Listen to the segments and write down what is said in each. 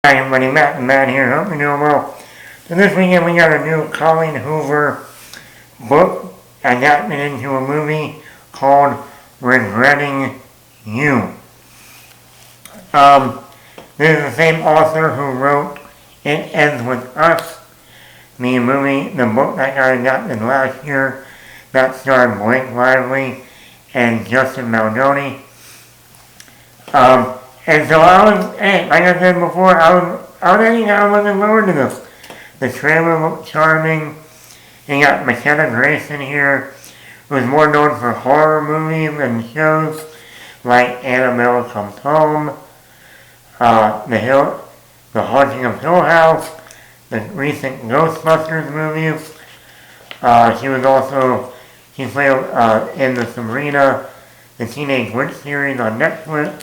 Hi everybody, Matt here, hope you're doing well. So this weekend we got a new Colleen Hoover book adapted into a movie called Regretting You. This is the same author who wrote It Ends With Us, the book that got adapted last year that starred Blake Lively and Justin Baldoni. And so like I said before, I was looking forward to this. The trailer looked charming. You got McKenna in here, who's more known for horror movies and shows like Annabelle Comes Home, The Haunting of Hill House, the recent Ghostbusters movies. She played in the Sabrina, the Teenage Witch series on Netflix.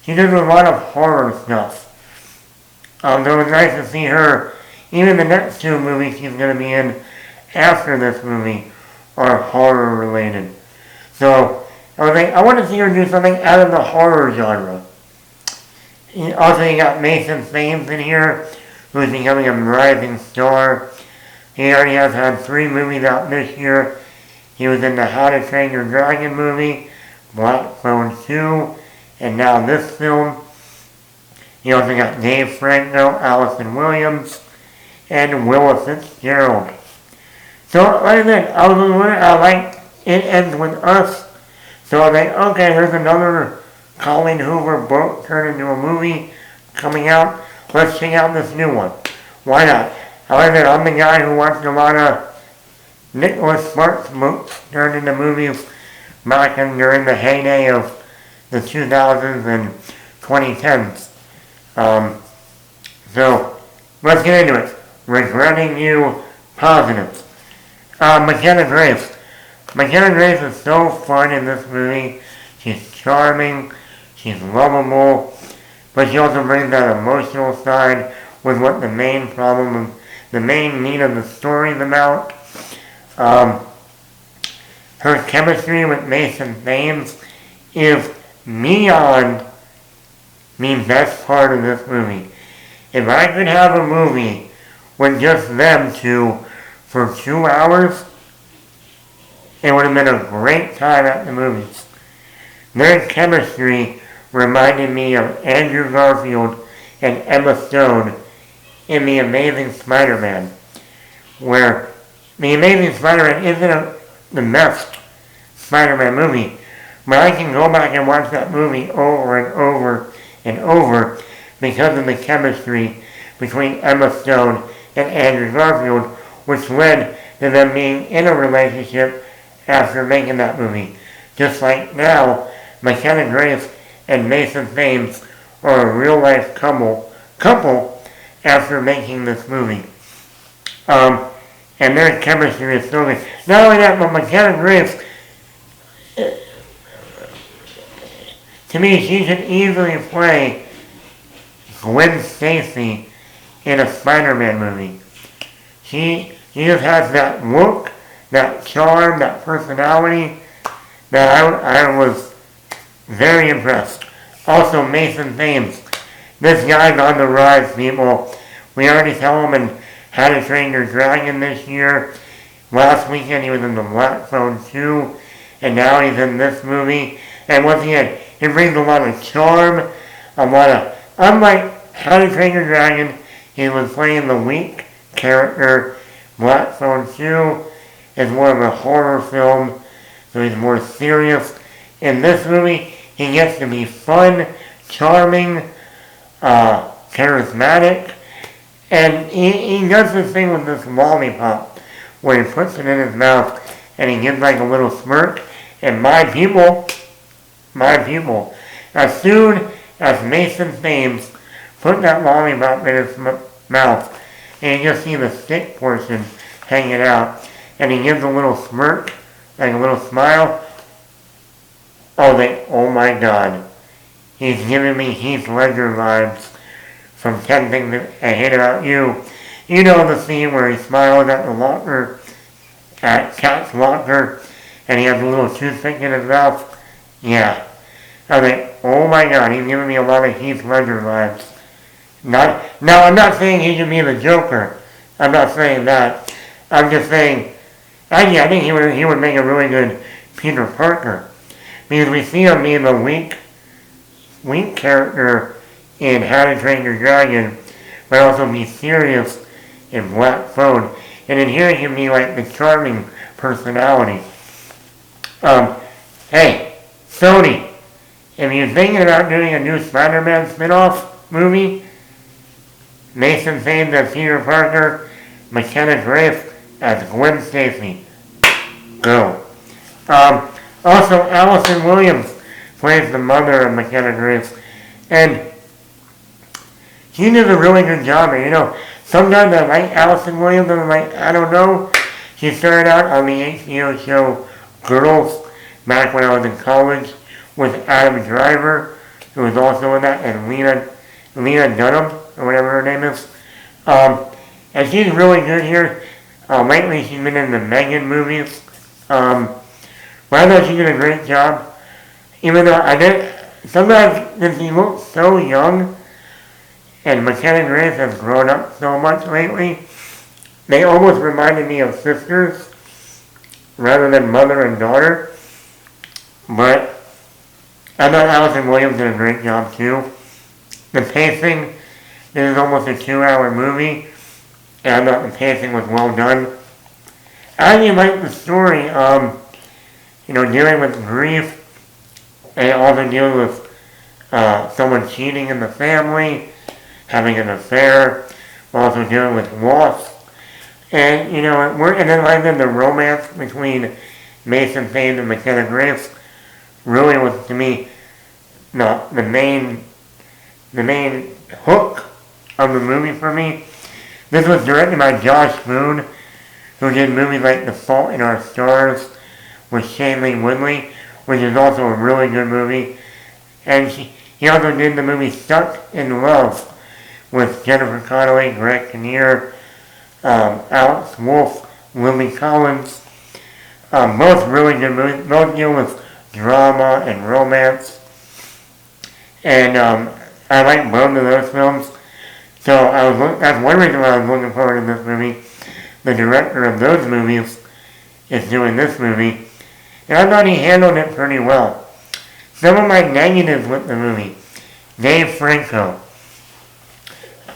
She does a lot of horror stuff. So it was nice to see her. Even the next two movies she's going to be in after this movie are horror related. So I was like, I want to see her do something out of the horror genre. Also, you got Mason Thames in here, who's becoming a rising star. He already has had 3 movies out this year. He was in the How to Train Your Dragon movie, Black Phone 2, and now this film. You also got Dave Franco, Allison Williams, and Willa Fitzgerald. So, like I said, I like It Ends With Us. So I was like, okay, there's another Colleen Hoover book turned into a movie coming out. Let's check out this new one. Why not? Like I said, I'm the guy who watched a lot of Nicholas Sparks books turned into movies back during the heyday of the 2000s and 2010s. So, let's get into it. Regretting You, positive. McKenna Grace. McKenna Grace is so fun in this movie. She's charming, she's lovable, but she also brings that emotional side with what the main need of the story is about. Her chemistry with Mason Thames is beyond the best part of this movie. If I could have a movie with just them two for 2 hours, it would have been a great time at the movies. Their chemistry reminded me of Andrew Garfield and Emma Stone in The Amazing Spider-Man, where The Amazing Spider-Man isn't the best Spider-Man movie, but I can go back and watch that movie over and over and over because of the chemistry between Emma Stone and Andrew Garfield, which led to them being in a relationship after making that movie. Just like now, McKenna Grace and Mason Thames are a real-life couple after making this movie. And their chemistry is so good. Not only that, but McKenna Grace, to me, she could easily play Gwen Stacy in a Spider-Man movie. She just has that look, that charm, that personality that I was very impressed. Also, Mason Thames. This guy's on the rise, people. We already saw him in How to Train Your Dragon this year. Last weekend he was in the Black Phone 2, and now he's in this movie. And once again, he brings a lot of charm, unlike How to Train Your Dragon, he was playing the weak character. Black Phone 2 is more of a horror film, so he's more serious. In this movie, he gets to be fun, charming, charismatic, and he does this thing with this lollipop, where he puts it in his mouth, and he gives like a little smirk, and my people, as soon as Mason Thames put that lollipop in his mouth, and you just see the stick portion hanging out, and he gives a little smirk, like a little smile. Oh my God. He's giving me Heath Ledger vibes from 10 Things I Hate About You. You know the scene where he smiles at the locker, at Cat's locker, and he has a little toothpick in his mouth? Yeah. I was like, oh my God, he's giving me a lot of Heath Ledger vibes. Now, I'm not saying he should be the Joker. I'm not saying that. I'm just saying, I think he would make a really good Peter Parker. Because we see him being the weak character in How to Train Your Dragon, but also be serious in Black Phone. And in here he can be like the charming personality. Hey, Sony, if you're thinking about doing a new Spider-Man spin-off movie, Mason Thames as Peter Parker, McKenna Grace as Gwen Stacy. Go. Also, Allison Williams plays the mother of McKenna Grace, and she did a really good job. And, sometimes I like Allison Williams, and I'm like, I don't know. She started out on the HBO show Girls back when I was in college with Adam Driver, who was also in that, and Lena Dunham, or whatever her name is. And she's really good here. Lately she's been in the Megan movies. But I thought she did a great job. Even though sometimes because she looks so young, and McKenna Grace has grown up so much lately, they almost reminded me of sisters, rather than mother and daughter. But I thought Allison Williams did a great job too. The pacing, this is almost a 2-hour movie, and I thought the pacing was well done. I actually liked the story, dealing with grief, and also dealing with someone cheating in the family, having an affair, also dealing with loss. And, and then the romance between Mason Thames and McKenna Grace really was, to me, the main hook of the movie for me. This was directed by Josh Boone, who did movies like The Fault in Our Stars with Shailene Woodley, which is also a really good movie. And he also did the movie Stuck in Love with Jennifer Connelly, Greg Kinnear, Alex Wolff, Lily Collins. Both really good movies. Both deal with drama and romance. And I like both of those films. So that's one reason why I was looking forward to this movie. The director of those movies is doing this movie. And I thought he handled it pretty well. Some of my negatives with the movie. Dave Franco.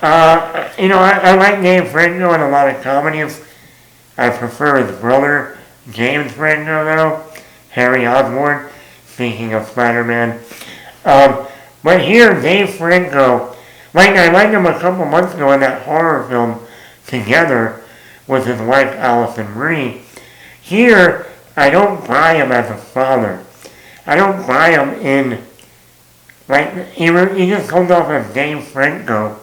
I like Dave Franco in a lot of comedies. I prefer his brother, James Franco, though. Harry Osborn, speaking of Spider-Man. But here, Dave Franco, I liked him a couple months ago in that horror film Together with his wife, Allison Brie. Here, I don't buy him as a father. I don't buy him in, he just comes off as Dave Franco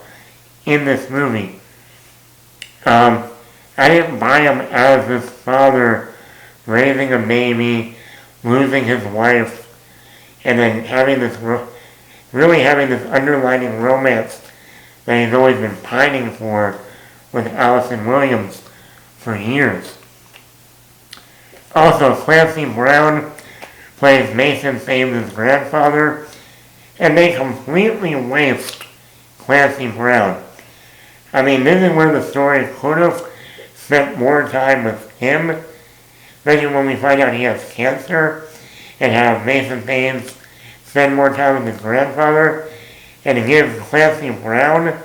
in this movie. I didn't buy him as this father raising a baby, losing his wife, and then having this underlying romance that he's always been pining for with Allison Williams for years. Also, Clancy Brown plays Mason Thames' grandfather, and they completely waste Clancy Brown. I mean, this is where the story could have spent more time with him, especially when we find out he has cancer, and have Mason Thames spend more time with his grandfather, and to give Clancy Brown,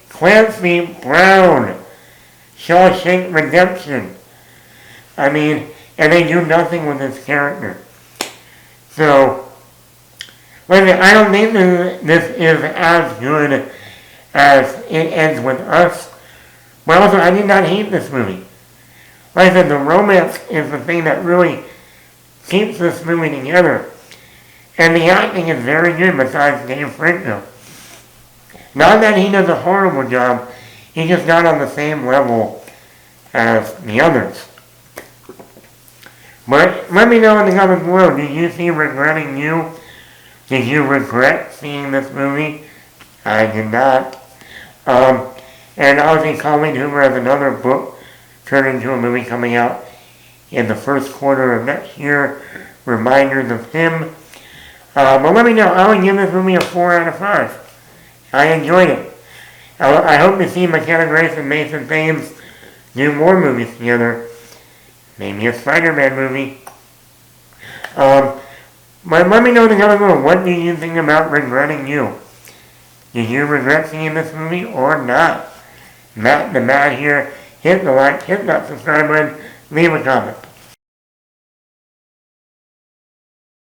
Clancy Brown, Shawshank Redemption. And they do nothing with his character. So, I don't think this is as good as it ends with us. But also, I did not hate this movie. Like I said, the romance is the thing that really keeps this movie together. And the acting is very good besides Dave Franco. Not that he does a horrible job, he's just not on the same level as the others. But let me know in the comments below, did you see Regretting You? Did you regret seeing this movie? I did not. And obviously Colleen Hoover has another book turned into a movie coming out in the first quarter of next year. Reminders of Him. But let me know, I would give this movie a 4 out of 5. I enjoyed it. I hope to see McKenna Grace and Mason Thames do more movies together. Maybe a Spider-Man movie. But let me know in the comments below, what do you think about Regretting You? Did you regret seeing this movie or not? Matt the Mad here. Hit the like, hit that subscribe button, leave a comment.